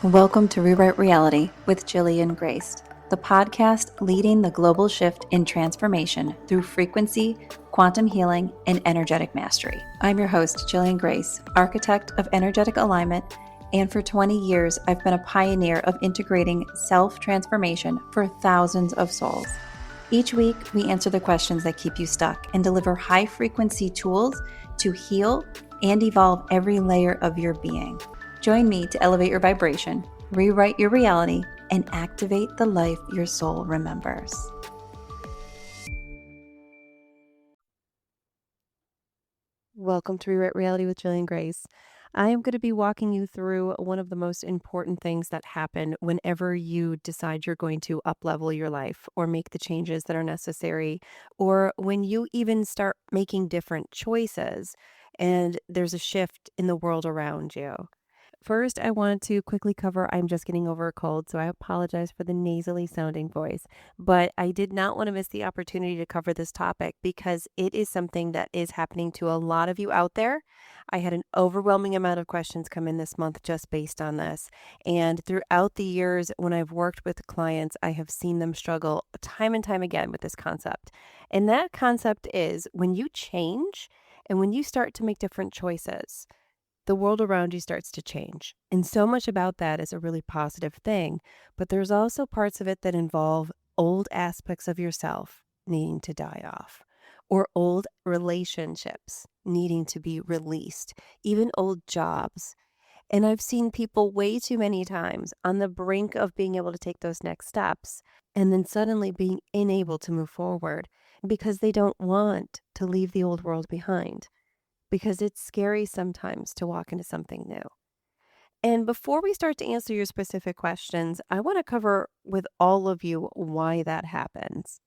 Welcome to Rewrite Reality with Jillian Greyse, the podcast leading the global shift in transformation through frequency, quantum healing, and energetic mastery. I'm your host, Jillian Greyse, architect of energetic alignment, and for 20 years, I've been a pioneer of integrating self-transformation for thousands of souls. Each week, we answer the questions that keep you stuck and deliver high-frequency tools to heal and evolve every layer of your being. Join me to elevate your vibration, rewrite your reality, and activate the life your soul remembers. Welcome to Rewrite Reality with Jillian Greyse. I am going to be walking you through one of the most important things that happen whenever you decide you're going to up-level your life or make the changes that are necessary, or when you even start making different choices and there's a shift in the world around you. First, I wanted to quickly cover I'm just getting over a cold, so I apologize for the nasally sounding voice. But I did not want to miss the opportunity to cover this topic because it is something that is happening to a lot of you out there. I had an overwhelming amount of questions come in this month just based on this. And throughout the years, when I've worked with clients, I have seen them struggle time and time again with this concept. And that concept is when you change and when you start to make different choices, the world around you starts to change. And so much about that is a really positive thing. But there's also parts of it that involve old aspects of yourself needing to die off, or old relationships needing to be released, even old jobs. And I've seen people way too many times on the brink of being able to take those next steps and then suddenly being unable to move forward because they don't want to leave the old world behind, because it's scary sometimes to walk into something new. And before we start to answer your specific questions, I want to cover with all of you why that happens.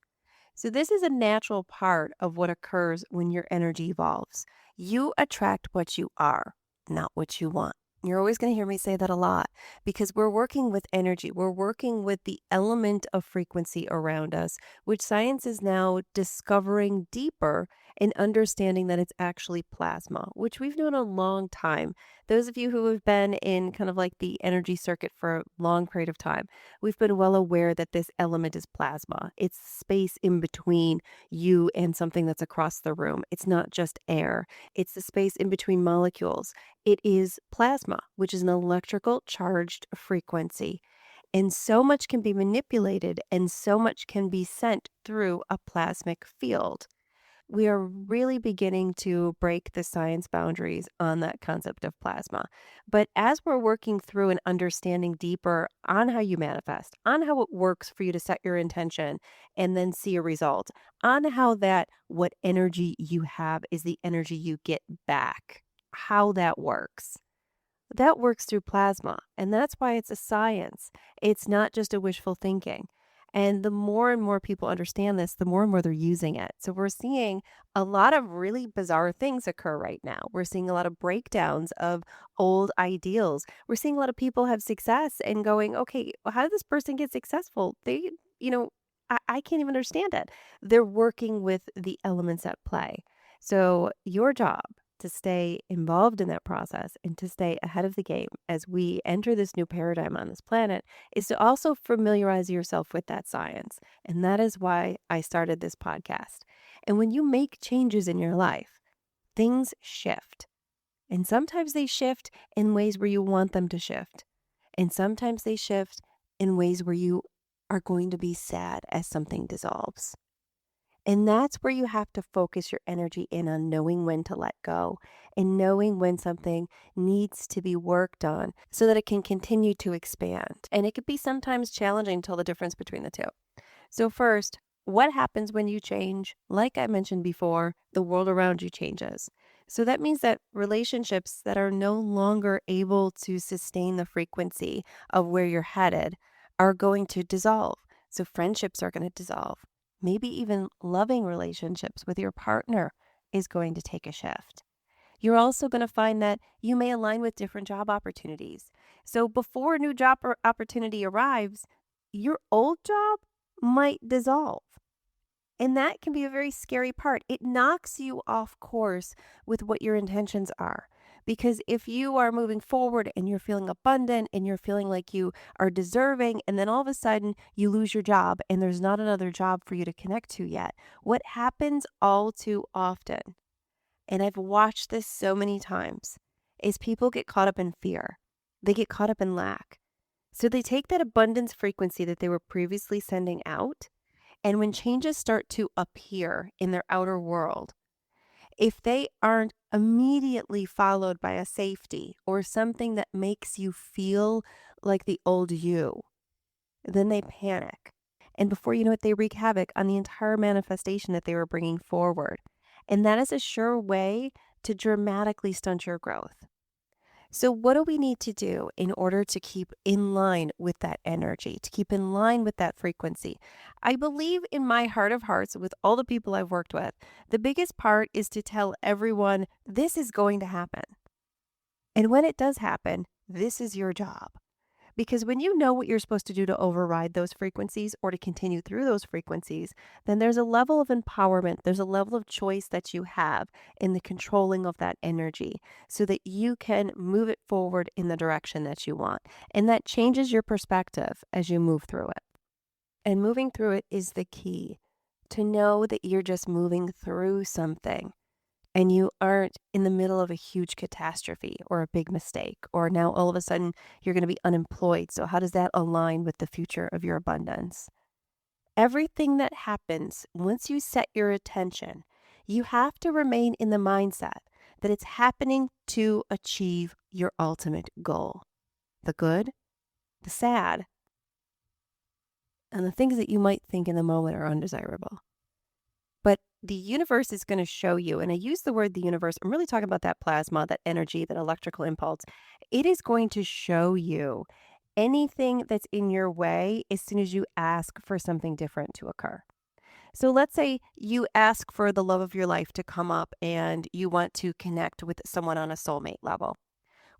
So, this is a natural part of what occurs when your energy evolves. You attract what you are, not what you want. You're always going to hear me say that a lot because we're working with energy. We're working with the element of frequency around us, which science is now discovering deeper and understanding that it's actually plasma, which we've known a long time. Those of you who have been in kind of like the energy circuit for a long period of time, we've been well aware that this element is plasma. It's space in between you and something that's across the room. It's not just air. It's the space in between molecules. It is plasma, which is an electrical charged frequency. And so much can be manipulated and so much can be sent through a plasmic field. We are really beginning to break the science boundaries on that concept of plasma. But as we're working through and understanding deeper on how you manifest, on how it works for you to set your intention and then see a result, on how that what energy you have is the energy you get back, how that works. That works through plasma, and that's why it's a science. It's not just a wishful thinking. And the more and more people understand this, the more and more they're using it. So we're seeing a lot of really bizarre things occur right now. We're seeing a lot of breakdowns of old ideals. We're seeing a lot of people have success and going, okay, well, how did this person get successful? I can't even understand it. They're working with the elements at play. So your job to stay involved in that process and to stay ahead of the game as we enter this new paradigm on this planet is to also familiarize yourself with that science. And that is why I started this podcast. And when you make changes in your life, things shift. And sometimes they shift in ways where you want them to shift. And sometimes they shift in ways where you are going to be sad as something dissolves. And that's where you have to focus your energy in on knowing when to let go and knowing when something needs to be worked on so that it can continue to expand. And it could be sometimes challenging to tell the difference between the two. So first, what happens when you change? Like I mentioned before, the world around you changes. So that means that relationships that are no longer able to sustain the frequency of where you're headed are going to dissolve. So friendships are going to dissolve. Maybe even loving relationships with your partner is going to take a shift. You're also going to find that you may align with different job opportunities. So before a new job opportunity arrives, your old job might dissolve. And that can be a very scary part. It knocks you off course with what your intentions are Because if you are moving forward and you're feeling abundant and you're feeling like you are deserving, and then all of a sudden you lose your job and there's not another job for you to connect to yet, what happens all too often, and I've watched this so many times, is people get caught up in fear. They get caught up in lack. So they take that abundance frequency that they were previously sending out, and when changes start to appear in their outer world, if they aren't immediately followed by a safety or something that makes you feel like the old you, then they panic. And before you know it, they wreak havoc on the entire manifestation that they were bringing forward. And that is a sure way to dramatically stunt your growth. So, what do we need to do in order to keep in line with that energy, to keep in line with that frequency? I believe in my heart of hearts, with all the people I've worked with, the biggest part is to tell everyone this is going to happen. And when it does happen, this is your job. Because when you know what you're supposed to do to override those frequencies or to continue through those frequencies, then there's a level of empowerment, there's a level of choice that you have in the controlling of that energy so that you can move it forward in the direction that you want. And that changes your perspective as you move through it. And moving through it is the key, to know that you're just moving through something and you aren't in the middle of a huge catastrophe or a big mistake, or now all of a sudden you're going to be unemployed. So, how does that align with the future of your abundance? Everything that happens, once you set your attention, you have to remain in the mindset that it's happening to achieve your ultimate goal, the good, the sad, and the things that you might think in the moment are undesirable. But the universe is going to show you, and I use the word the universe, I'm really talking about that plasma, that energy, that electrical impulse. It is going to show you anything that's in your way as soon as you ask for something different to occur. So let's say you ask for the love of your life to come up and you want to connect with someone on a soulmate level.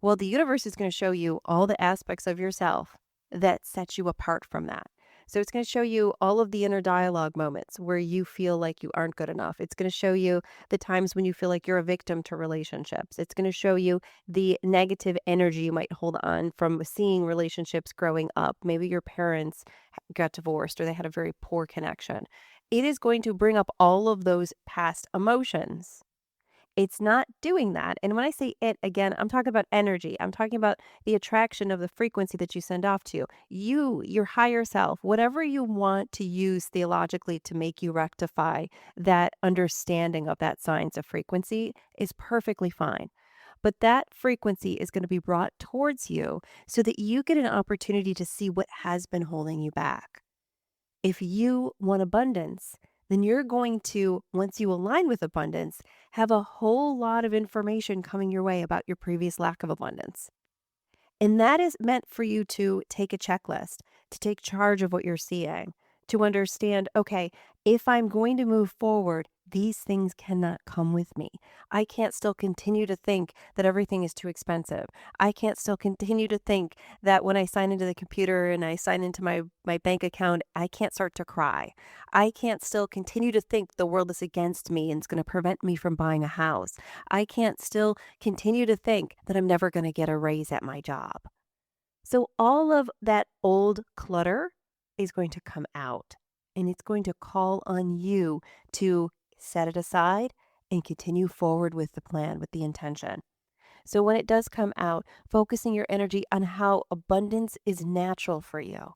Well, the universe is going to show you all the aspects of yourself that set you apart from that. So it's going to show you all of the inner dialogue moments where you feel like you aren't good enough. It's going to show you the times when you feel like you're a victim to relationships. It's going to show you the negative energy you might hold on from seeing relationships growing up. Maybe your parents got divorced or they had a very poor connection. It is going to bring up all of those past emotions. It's not doing that. And when I say it, again, I'm talking about energy. I'm talking about the attraction of the frequency that you send off to you, your higher self, whatever you want to use theologically to make you rectify that understanding of that science of frequency is perfectly fine. But that frequency is going to be brought towards you so that you get an opportunity to see what has been holding you back. If you want abundance, then you're going to, once you align with abundance, have a whole lot of information coming your way about your previous lack of abundance. And that is meant for you to take a checklist, to take charge of what you're seeing, to understand, okay, if I'm going to move forward, these things cannot come with me. I can't still continue to think that everything is too expensive. I can't still continue to think that when I sign into the computer and I sign into my bank account, I can't start to cry. I can't still continue to think the world is against me and it's going to prevent me from buying a house. I can't still continue to think that I'm never going to get a raise at my job. So all of that old clutter is going to come out, and it's going to call on you to set it aside and continue forward with the plan, with the intention. So when it does come out, focusing your energy on how abundance is natural for you,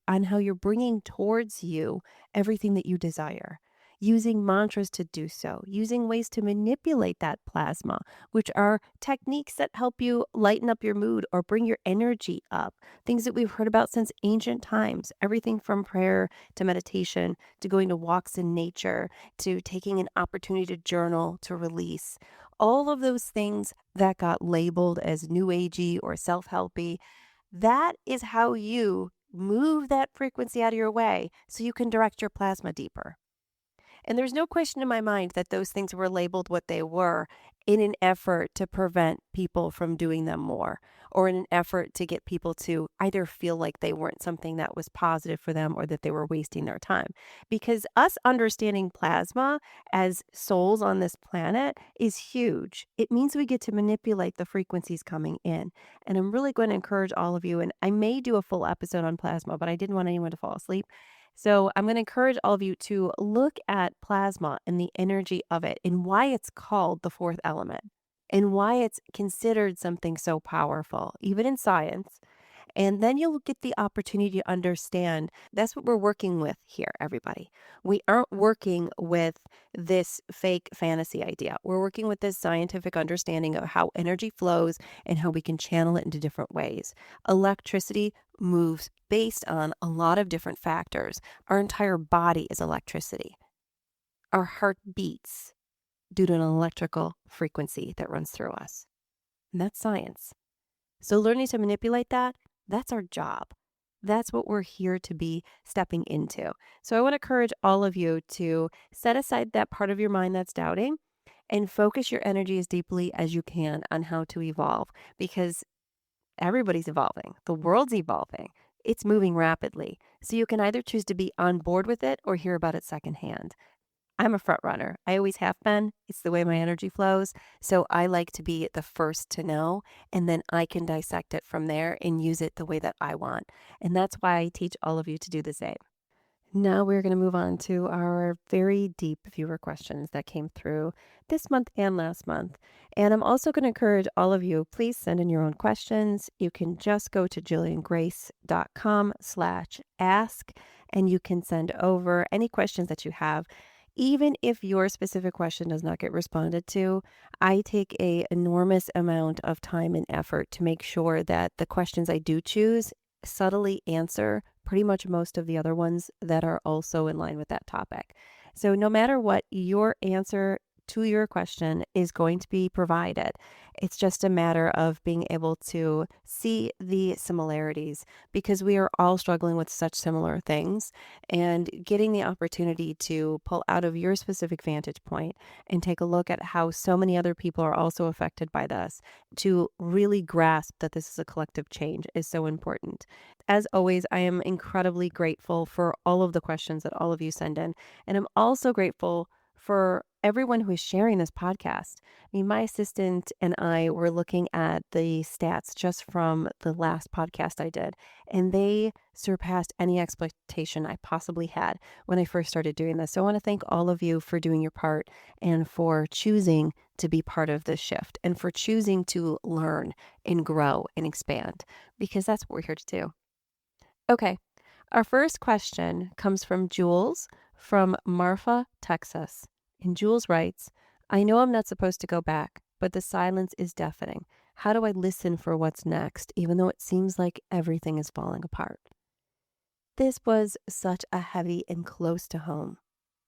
on how you're bringing towards you everything that you desire, using mantras to do so, using ways to manipulate that plasma, which are techniques that help you lighten up your mood or bring your energy up. Things that we've heard about since ancient times, everything from prayer to meditation to going to walks in nature to taking an opportunity to journal, to release. All of those things that got labeled as new agey or self-helpy, that is how you move that frequency out of your way so you can direct your plasma deeper. And there's no question in my mind that those things were labeled what they were in an effort to prevent people from doing them more, or in an effort to get people to either feel like they weren't something that was positive for them or that they were wasting their time. Because us understanding plasma as souls on this planet is huge. It means we get to manipulate the frequencies coming in. And I'm really going to encourage all of you, and I may do a full episode on plasma, but I didn't want anyone to fall asleep. So I'm going to encourage all of you to look at plasma and the energy of it and why it's called the fourth element and why it's considered something so powerful, even in science. And then you'll get the opportunity to understand that's what we're working with here, everybody. We aren't working with this fake fantasy idea. We're working with this scientific understanding of how energy flows and how we can channel it into different ways. Electricity moves based on a lot of different factors. Our entire body is electricity. Our heart beats due to an electrical frequency that runs through us. And that's science. So learning to manipulate that, that's our job. That's what we're here to be stepping into. So I want to encourage all of you to set aside that part of your mind that's doubting and focus your energy as deeply as you can on how to evolve, because everybody's evolving. The world's evolving. It's moving rapidly. So you can either choose to be on board with it or hear about it secondhand. I'm a front runner. I always have been. It's the way my energy flows. So I like to be the first to know, and then I can dissect it from there and use it the way that I want. And that's why I teach all of you to do the same. Now we're going to move on to our very deep viewer questions that came through this month and last month. And I'm also going to encourage all of you, please send in your own questions. You can just go to jilliangrace.com/ask, and you can send over any questions that you have. Even if your specific question does not get responded to, I take an enormous amount of time and effort to make sure that the questions I do choose subtly answer pretty much most of the other ones that are also in line with that topic. So no matter what, your answer to your question is going to be provided. It's just a matter of being able to see the similarities, because we are all struggling with such similar things, and getting the opportunity to pull out of your specific vantage point and take a look at how so many other people are also affected by this, to really grasp that this is a collective change, is so important. As always, I am incredibly grateful for all of the questions that all of you send in. And I'm also grateful for everyone who is sharing this podcast. I mean, my assistant and I were looking at the stats just from the last podcast I did, and they surpassed any expectation I possibly had when I first started doing this. So I want to thank all of you for doing your part and for choosing to be part of this shift and for choosing to learn and grow and expand, because that's what we're here to do. Okay, our first question comes from Jules from Marfa, Texas. And Jules writes, I know I'm not supposed to go back, but the silence is deafening. How do I listen for what's next, even though it seems like everything is falling apart? This was such a heavy and close to home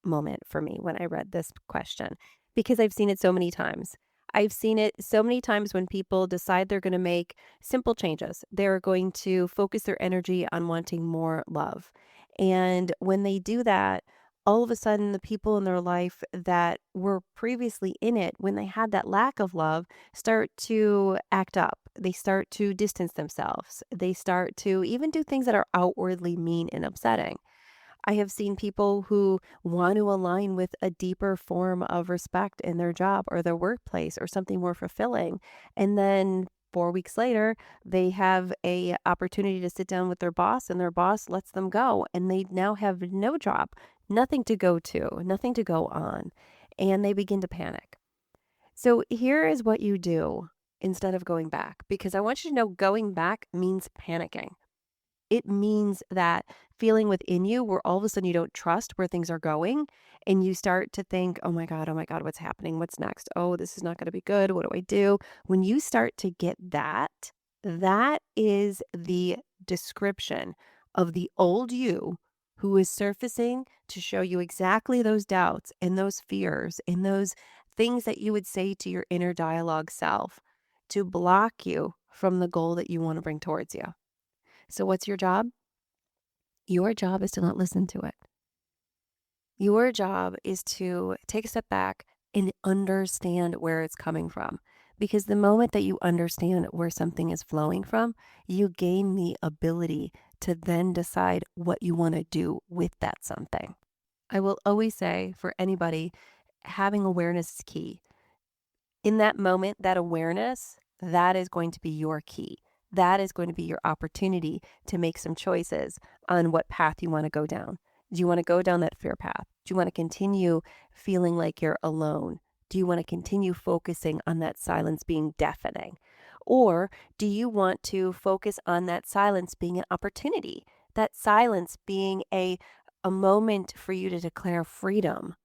moment for me when I read this question, because I've seen it so many times. I've seen it so many times when people decide they're going to make simple changes. They're going to focus their energy on wanting more love. And when they do that, all of a sudden, the people in their life that were previously in it, when they had that lack of love, start to act up. They start to distance themselves. They start to even do things that are outwardly mean and upsetting. I have seen people who want to align with a deeper form of respect in their job or their workplace or something more fulfilling. And then 4 weeks later, they have a opportunity to sit down with their boss, and their boss lets them go. And they now have no job, nothing to go to, nothing to go on. And they begin to panic. So here is what you do instead of going back, because I want you to know going back means panicking. It means that feeling within you where all of a sudden you don't trust where things are going, and you start to think, oh my God, what's happening? What's next? Oh, this is not going to be good. What do I do? When you start to get that, that is the description of the old you who is surfacing to show you exactly those doubts and those fears and those things that you would say to your inner dialogue self to block you from the goal that you want to bring towards you. So what's your job? Your job is to not listen to it. Your job is to take a step back, and understand where it's coming from. Because the moment that you understand where something is flowing from, you gain the ability to then decide what you want to do with that something. I will always say for anybody, having awareness is key. In that moment, that awareness, that is going to be your key. That is going to be your opportunity to make some choices on what path you want to go down. Do you want to go down that fear path? Do you want to continue feeling like you're alone? Do you want to continue focusing on that silence being deafening? Or do you want to focus on that silence being an opportunity? That silence being a moment for you to declare freedom.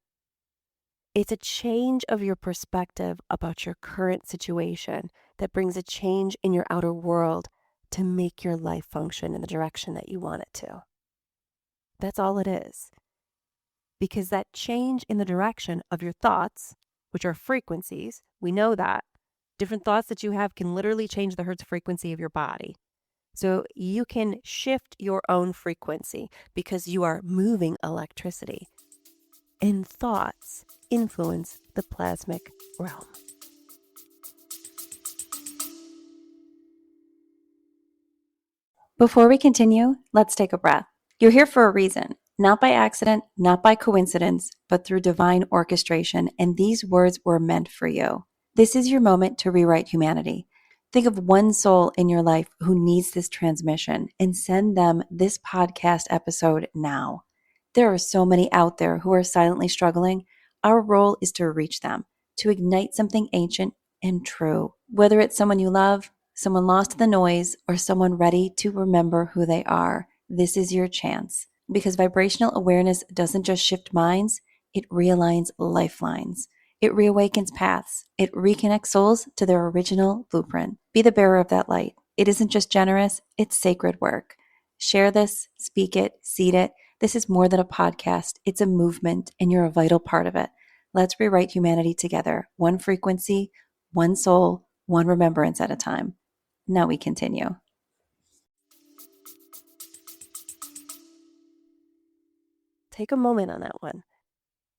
It's a change of your perspective about your current situation that brings a change in your outer world to make your life function in the direction that you want it to. That's all it is. Because that change in the direction of your thoughts, which are frequencies, we know that different thoughts that you have can literally change the hertz frequency of your body. So you can shift your own frequency because you are moving electricity. And thoughts influence the plasmic realm. Before we continue, let's take a breath. You're here for a reason, not by accident, not by coincidence, but through divine orchestration, and these words were meant for you. This is your moment to rewrite humanity. Think of one soul in your life who needs this transmission and send them this podcast episode now. There are so many out there who are silently struggling. Our role is to reach them, to ignite something ancient and true. Whether it's someone you love, someone lost in the noise, or someone ready to remember who they are, this is your chance. Because vibrational awareness doesn't just shift minds, it realigns lifelines. It reawakens paths. It reconnects souls to their original blueprint. Be the bearer of that light. It isn't just generous, it's sacred work. Share this, speak it, seed it. This is more than a podcast, it's a movement, and you're a vital part of it. Let's rewrite humanity together, one frequency, one soul, one remembrance at a time. Now we continue. Take a moment on that one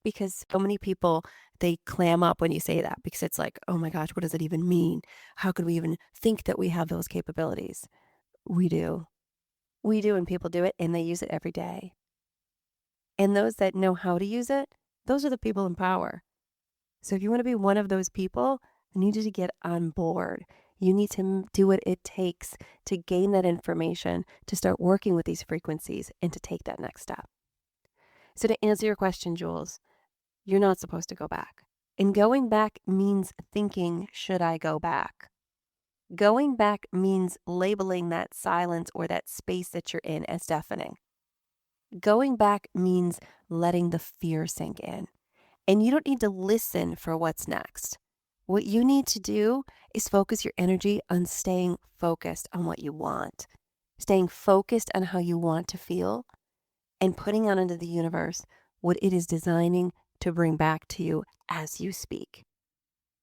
because so many people, they clam up when you say that because it's like, oh my gosh, what does it even mean? How could we even think that we have those capabilities? We do. We do, and people do it, and they use it every day. And those that know how to use it, those are the people in power. So if you want to be one of those people, you need to get on board. You need to do what it takes to gain that information, to start working with these frequencies, and to take that next step. So to answer your question, Jules, you're not supposed to go back. And going back means thinking, should I go back? Going back means labeling that silence or that space that you're in as deafening. Going back means letting the fear sink in. And you don't need to listen for what's next. What you need to do is focus your energy on staying focused on what you want, staying focused on how you want to feel, and putting out into the universe what it is designing to bring back to you as you speak.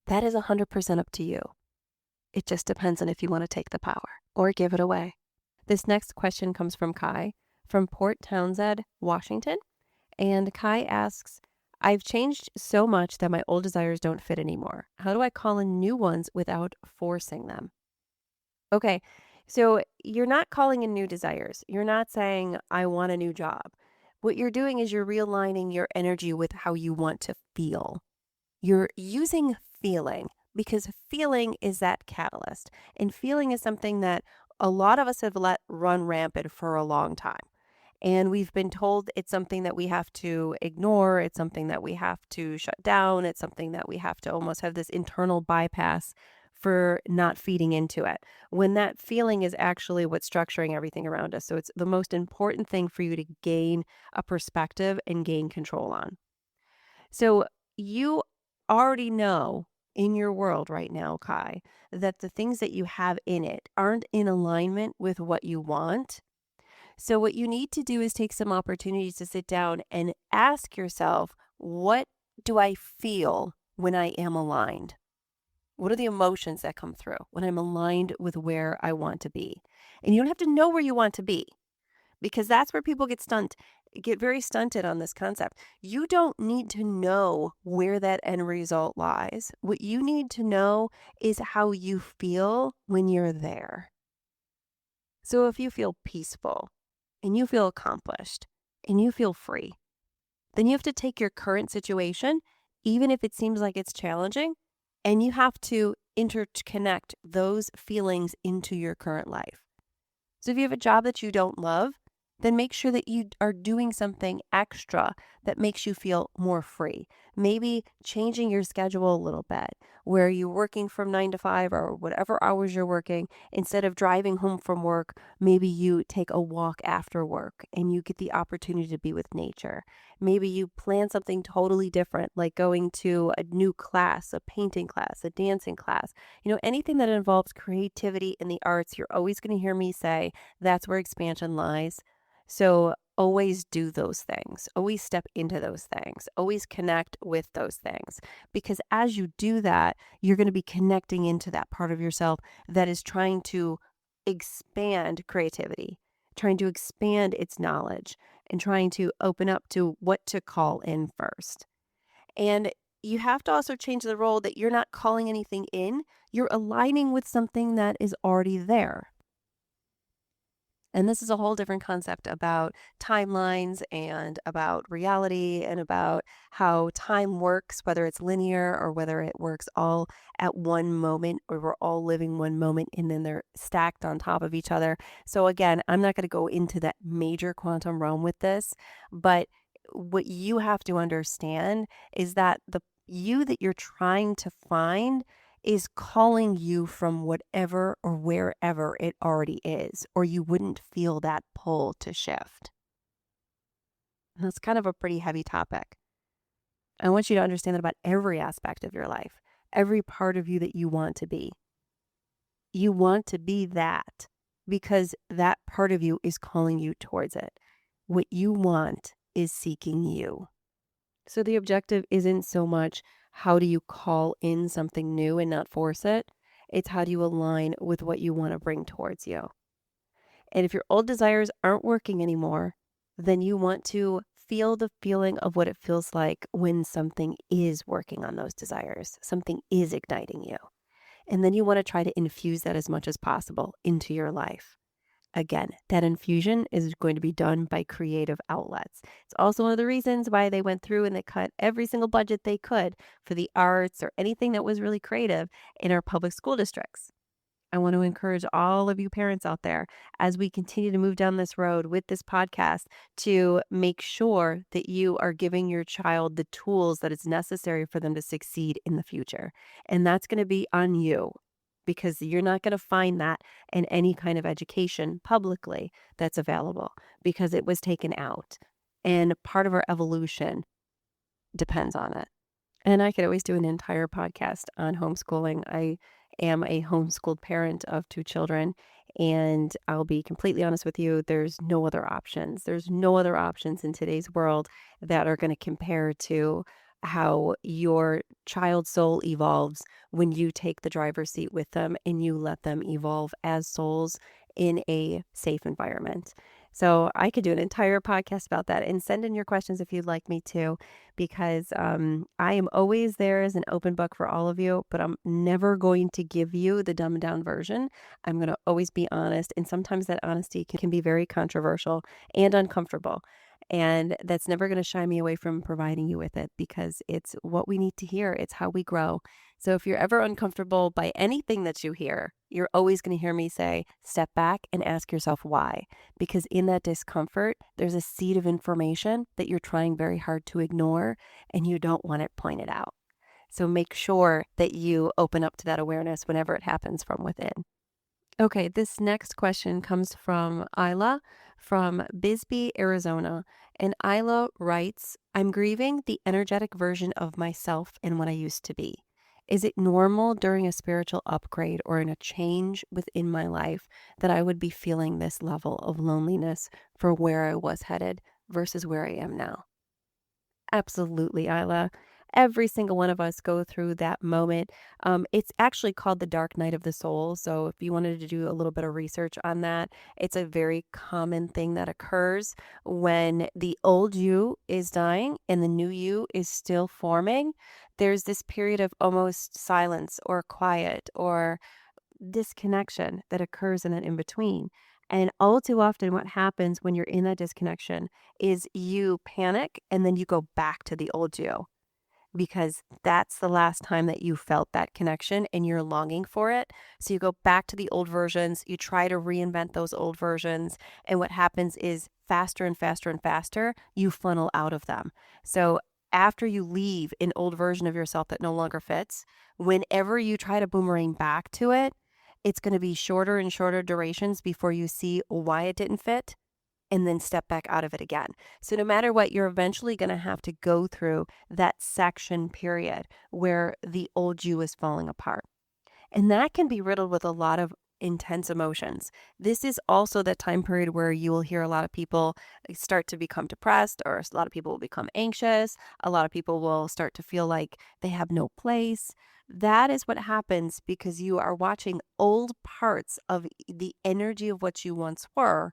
That is 100% up to you. It just depends on if you want to take the power or give it away. This next question comes from Kai from Port Townsend, Washington. And Kai asks, I've changed so much that my old desires don't fit anymore. How do I call in new ones without forcing them? Okay, so you're not calling in new desires. You're not saying, I want a new job. What you're doing is you're realigning your energy with how you want to feel. You're using feeling because feeling is that catalyst. And feeling is something that a lot of us have let run rampant for a long time. And we've been told it's something that we have to ignore. It's something that we have to shut down. It's something that we have to almost have this internal bypass for not feeding into it, when that feeling is actually what's structuring everything around us. So it's the most important thing for you to gain a perspective and gain control on. So you already know in your world right now, Kai, that the things that you have in it aren't in alignment with what you want. So what you need to do is take some opportunities to sit down and ask yourself, what do I feel when I am aligned? What are the emotions that come through when I'm aligned with where I want to be? And you don't have to know where you want to be, because that's where people get very stunted on this concept. You don't need to know where that end result lies. What you need to know is how you feel when you're there. So if you feel peaceful and you feel accomplished and you feel free, then you have to take your current situation, even if it seems like it's challenging, and you have to interconnect those feelings into your current life. So if you have a job that you don't love, then make sure that you are doing something extra that makes you feel more free. Maybe changing your schedule a little bit, where you're working from 9 to 5 or whatever hours you're working. Instead of driving home from work, maybe you take a walk after work and you get the opportunity to be with nature. Maybe you plan something totally different, like going to a new class, a painting class, a dancing class. Anything that involves creativity in the arts, you're always going to hear me say that's where expansion lies. So always do those things, always step into those things, always connect with those things. Because as you do that, you're going to be connecting into that part of yourself that is trying to expand creativity, trying to expand its knowledge, and trying to open up to what to call in first. And you have to also change the role that you're not calling anything in, you're aligning with something that is already there. And this is a whole different concept about timelines and about reality and about how time works, whether it's linear or whether it works all at one moment, or we're all living one moment and then they're stacked on top of each other. So again, I'm not going to go into that major quantum realm with this, but what you have to understand is that the you that you're trying to find is calling you from whatever or wherever it already is, or you wouldn't feel that pull to shift. And that's kind of a pretty heavy topic. I want you to understand that about every aspect of your life, every part of you that you want to be. You want to be that because that part of you is calling you towards it. What you want is seeking you. So the objective isn't so much how do you call in something new and not force it. It's how do you align with what you want to bring towards you. And if your old desires aren't working anymore, then you want to feel the feeling of what it feels like when something is working on those desires, something is igniting you. And then you want to try to infuse that as much as possible into your life. Again, that infusion is going to be done by creative outlets. It's also one of the reasons why they went through and they cut every single budget they could for the arts or anything that was really creative in our public school districts. I want to encourage all of you parents out there as we continue to move down this road with this podcast to make sure that you are giving your child the tools that is necessary for them to succeed in the future. And that's going to be on you, because you're not going to find that in any kind of education publicly that's available, because it was taken out. And part of our evolution depends on it. And I could always do an entire podcast on homeschooling. I am a homeschooled parent of 2 children, and I'll be completely honest with you, there's no other options. There's no other options in today's world that are going to compare to how your child's soul evolves when you take the driver's seat with them and you let them evolve as souls in a safe environment. So I could do an entire podcast about that, and send in your questions if you'd like me to, because I am always there as an open book for all of you, but I'm never going to give you the dumbed down version. I'm going to always be honest, and sometimes that honesty can be very controversial and uncomfortable. And that's never going to shy me away from providing you with it, because it's what we need to hear. It's how we grow. So if you're ever uncomfortable by anything that you hear, you're always going to hear me say, step back and ask yourself why. Because in that discomfort, there's a seed of information that you're trying very hard to ignore, and you don't want it pointed out. So make sure that you open up to that awareness whenever it happens from within. Okay, this next question comes from Isla from Bisbee, Arizona. And Isla writes, I'm grieving the energetic version of myself and what I used to be. Is it normal during a spiritual upgrade or in a change within my life that I would be feeling this level of loneliness for where I was headed versus where I am now? Absolutely, Isla. Every single one of us go through that moment. It's actually called the dark night of the soul. So if you wanted to do a little bit of research on that, it's a very common thing that occurs when the old you is dying and the new you is still forming. There's this period of almost silence or quiet or disconnection that occurs in that in between. And all too often, what happens when you're in that disconnection is you panic and then you go back to the old you because that's the last time that you felt that connection and you're longing for it. So you go back to the old versions, you try to reinvent those old versions. And what happens is faster and faster and faster, you funnel out of them. So after you leave an old version of yourself that no longer fits, whenever you try to boomerang back to it, it's going to be shorter and shorter durations before you see why it didn't fit and then step back out of it again. So no matter what, you're eventually going to have to go through that section period where the old you is falling apart. And that can be riddled with a lot of intense emotions. This is also the time period where you will hear a lot of people start to become depressed, or a lot of people will become anxious. A lot of people will start to feel like they have no place. That is what happens because you are watching old parts of the energy of what you once were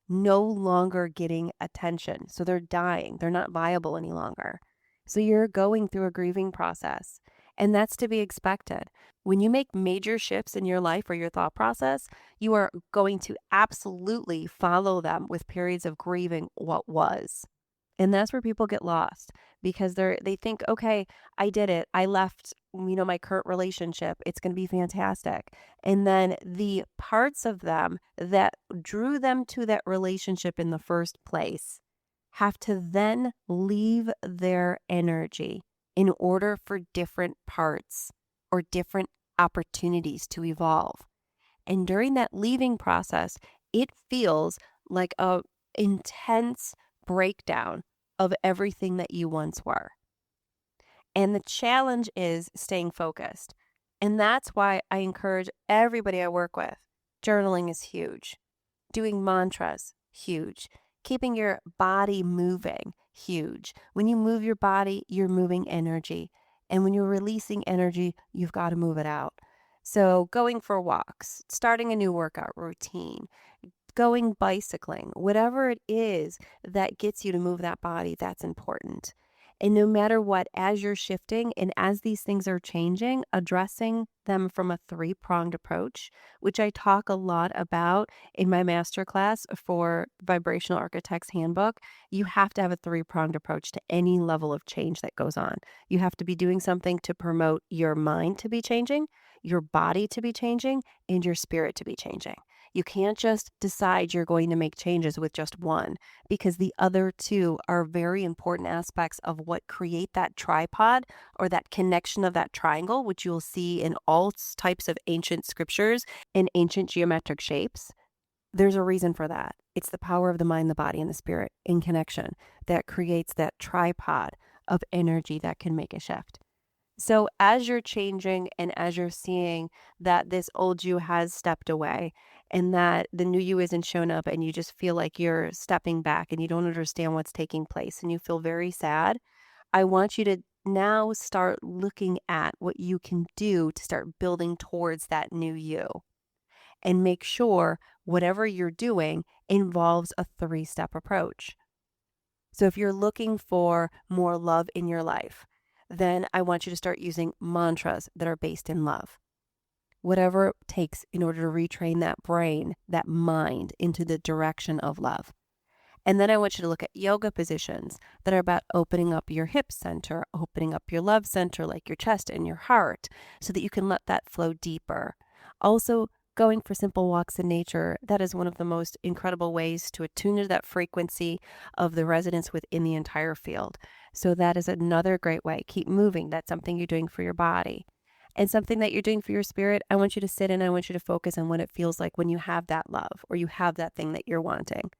no longer getting attention. So they're dying. They're not viable any longer. So you're going through a grieving process, and that's to be expected. When you make major shifts in your life or your thought process, you are going to absolutely follow them with periods of grieving what was. And that's where people get lost because they think, okay, I did it. I left, my current relationship. It's going to be fantastic. And then the parts of them that drew them to that relationship in the first place have to then leave their energy in order for different parts or different opportunities to evolve. And during that leaving process, it feels like a intense breakdown of everything that you once were. And the challenge is staying focused. And that's why I encourage everybody I work with. Journaling is huge. Doing mantras, huge. Keeping your body moving, huge. When you move your body, you're moving energy. And when you're releasing energy, you've got to move it out. So going for walks, starting a new workout routine, going bicycling, whatever it is that gets you to move that body, that's important. And no matter what, as you're shifting and as these things are changing, addressing them from a three-pronged approach, which I talk a lot about in my masterclass for Vibrational Architect's Handbook, you have to have a three-pronged approach to any level of change that goes on. You have to be doing something to promote your mind to be changing, your body to be changing, and your spirit to be changing. You can't just decide you're going to make changes with just one because the other two are very important aspects of what create that tripod or that connection of that triangle, which you'll see in all types of ancient scriptures and ancient geometric shapes. There's a reason for that. It's the power of the mind, the body, and the spirit in connection that creates that tripod of energy that can make a shift. So as you're changing and as you're seeing that this old you has stepped away and that the new you isn't shown up and you just feel like you're stepping back and you don't understand what's taking place and you feel very sad, I want you to now start looking at what you can do to start building towards that new you and make sure whatever you're doing involves a three-step approach. So if you're looking for more love in your life, then I want you to start using mantras that are based in love. Whatever it takes in order to retrain that brain, that mind into the direction of love. And then I want you to look at yoga positions that are about opening up your hip center, opening up your love center, like your chest and your heart, so that you can let that flow deeper. Also, going for simple walks in nature, that is one of the most incredible ways to attune to that frequency of the resonance within the entire field. So that is another great way. Keep moving. That's something you're doing for your body. And something that you're doing for your spirit, I want you to sit and I want you to focus on what it feels like when you have that love or you have that thing that you're wanting.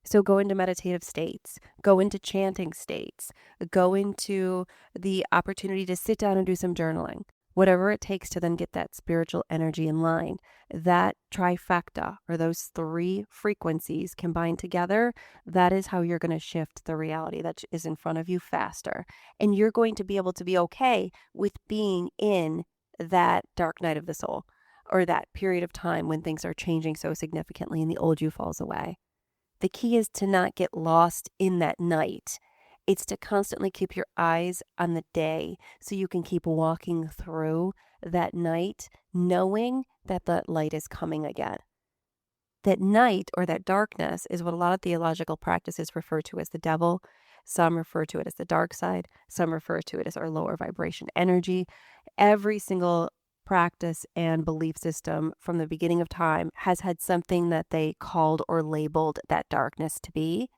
So go into meditative states, go into chanting states, go into the opportunity to sit down and do some journaling. whatever it takes to then get that spiritual energy in line. That trifecta, or those three frequencies combined together, that is how you're going to shift the reality that is in front of you faster. And you're going to be able to be okay with being in that dark night of the soul, or that period of time when things are changing so significantly and the old you falls away. The key is to not get lost in that night. It's to constantly keep your eyes on the day so you can keep walking through that night, knowing that the light is coming again. That night, or that darkness, is what a lot of theological practices refer to as the devil. Some refer to it as the dark side. Some refer to it as our lower vibration energy. Every single practice and belief system from the beginning of time has had something that they called or labeled that darkness to be.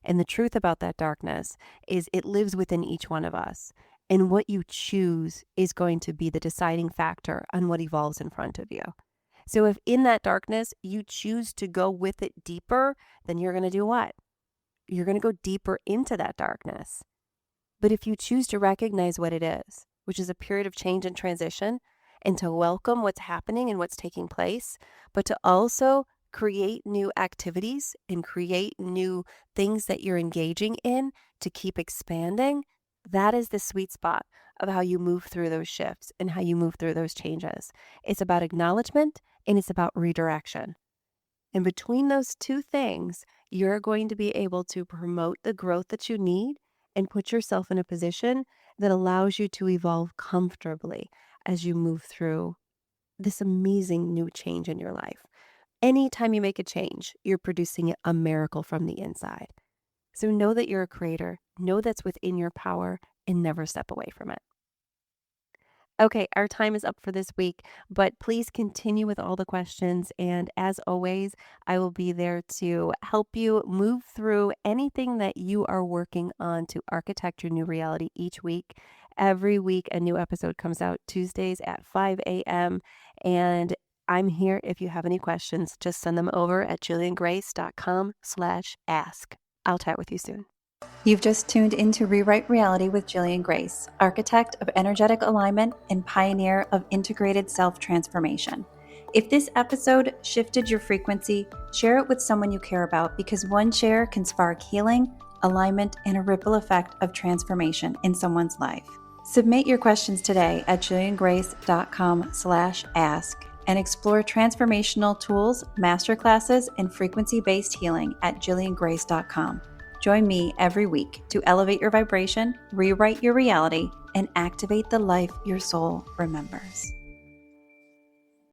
And the truth about that darkness is it lives within each one of us. And what you choose is going to be the deciding factor on what evolves in front of you. So if in that darkness you choose to go with it deeper, then you're going to do what? You're going to go deeper into that darkness. But if you choose to recognize what it is, which is a period of change and transition, and to welcome what's happening and what's taking place, but to also create new activities and create new things that you're engaging in to keep expanding, that is the sweet spot of how you move through those shifts and how you move through those changes. It's about acknowledgement and it's about redirection. And between those two things, you're going to be able to promote the growth that you need and put yourself in a position that allows you to evolve comfortably as you move through this amazing new change in your life. Anytime you make a change, you're producing a miracle from the inside. So know that you're a creator, know that's within your power, and never step away from it. Okay, our time is up for this week, but please continue with all the questions. And as always, I will be there to help you move through anything that you are working on to architect your new reality each week. Every week, a new episode comes out Tuesdays at 5 a.m. And I'm here if you have any questions. Just send them over at jilliangreyse.com/ask. I'll chat with you soon. You've just tuned into Rewrite Reality with Jillian Greyse, architect of energetic alignment and pioneer of integrated self-transformation. If this episode shifted your frequency, share it with someone you care about, because one share can spark healing, alignment, and a ripple effect of transformation in someone's life. Submit your questions today at jilliangreyse.com/ask and explore transformational tools, masterclasses, and frequency-based healing at jilliangreyse.com. Join me every week to elevate your vibration, rewrite your reality, and activate the life your soul remembers.